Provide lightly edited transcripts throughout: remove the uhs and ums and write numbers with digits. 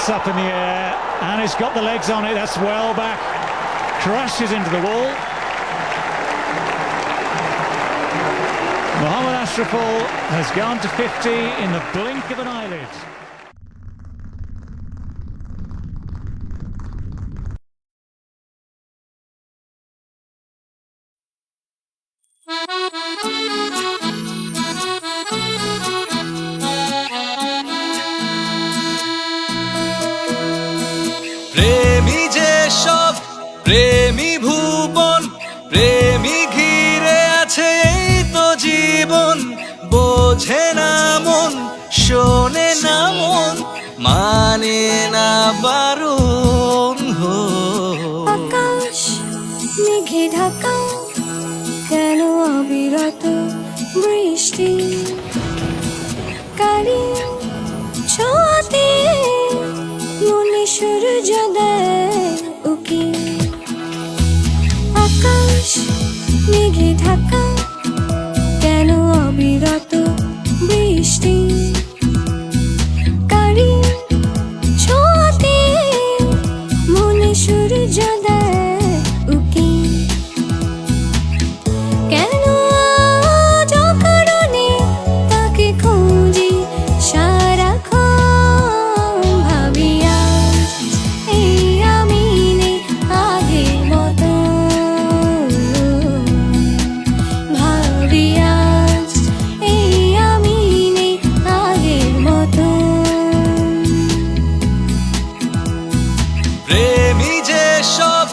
It's up in the air and it's got the legs on it. That's well back. Crashes into the wall. Mohammad Ashraful has gone to 50 in the blink of an eyelid. প্রেমী যে সব প্রেমী ভুবন, প্রেমী ঘিরে আছে এই তো জীবন। বোঝে না মন, শোনে না মন, মানে না বারণ। আকাশ মেঘে ঢাকা, কেন অবিরত বৃষ্টি? কারি ছোঁয়াতে মনে সূর্য দেয় উকি। আকাশ মেঘে ঢাকা, কেন অবিরত বৃষ্টি? কারি ছোঁয়াতে মনে সূর্য দেয় উকি। কেন আজ অকারণে তাকে খুঁজি সারাক্ষণ? ভাবি আজ এই আমি নেই আগের মতো। ভাবি আজ এই আমি নেই আগের মতো। প্রেমী যে সব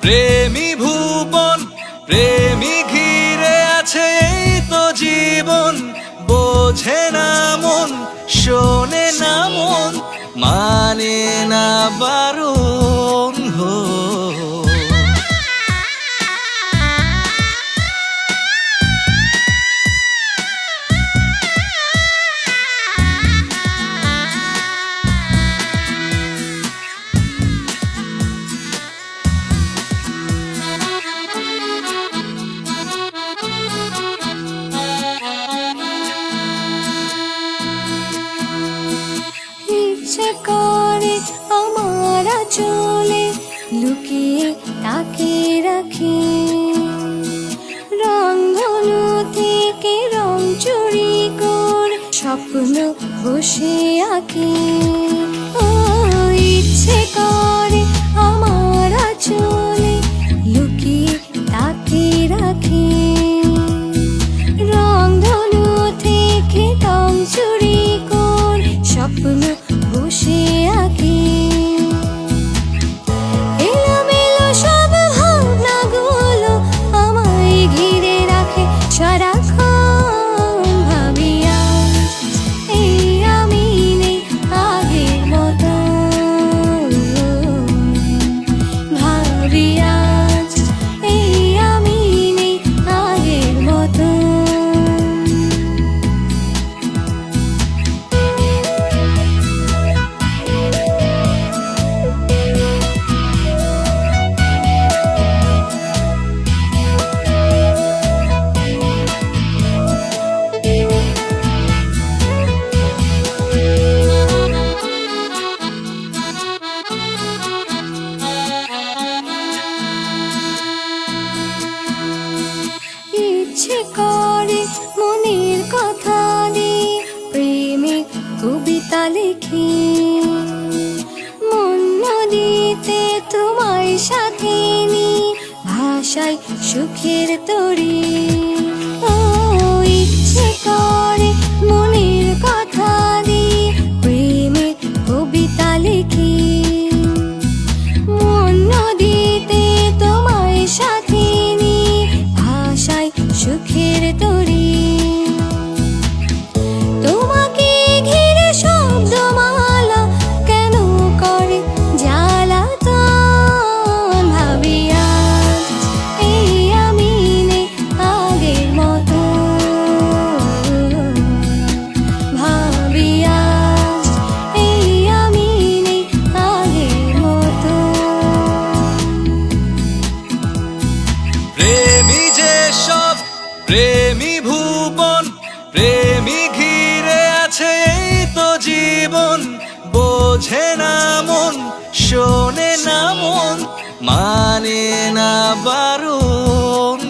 প্রেমী ভুবন, প্রেমী ঘিরে আছে এই তো জীবন। বোঝে না মন, শোনে না মন, মানে না বারণ। ইচ্ছে করে আমার চলে লুকিয়ে তাকে রাখি। রংধনু থেকে রং চুরি করে স্বপ্ন বসে আঁকি। ও ইচ্ছে করে আমার চলে লুকিয়ে তাকে রাখি। রংধনু থেকে রং চুরি করে স্বপ্ন বসে আঁকি। এলোমেলো সব ভাবনাগুলো আমায় ঘিরে রাখে সারাক্ষণ। ভাবি আজ এই আমি নেই আগের মতো। ভাবি আজ এই আমি নেই আগের মতো। ইচ্ছে করে মনের কথা দিয়ে প্রেমিক কবিতা লিখি। মন নদীতে তোমায় সাথে নিয়ে ভাষায় সুখের তরি। ও ইচ্ছে করে মনের কথা দিয়ে প্রেমিক কবিতা লিখি। মন নদীতে তোমায় সাথে নিয়ে ভাষায় সুখের তরি। তোমাকে ঘিরে শব্দমালা কেন করে জ্বালাতন? ভাবি আজ এই আমি নেই আগের মতো। বোঝে না মন, শোনে না মন, মানে না বারণ।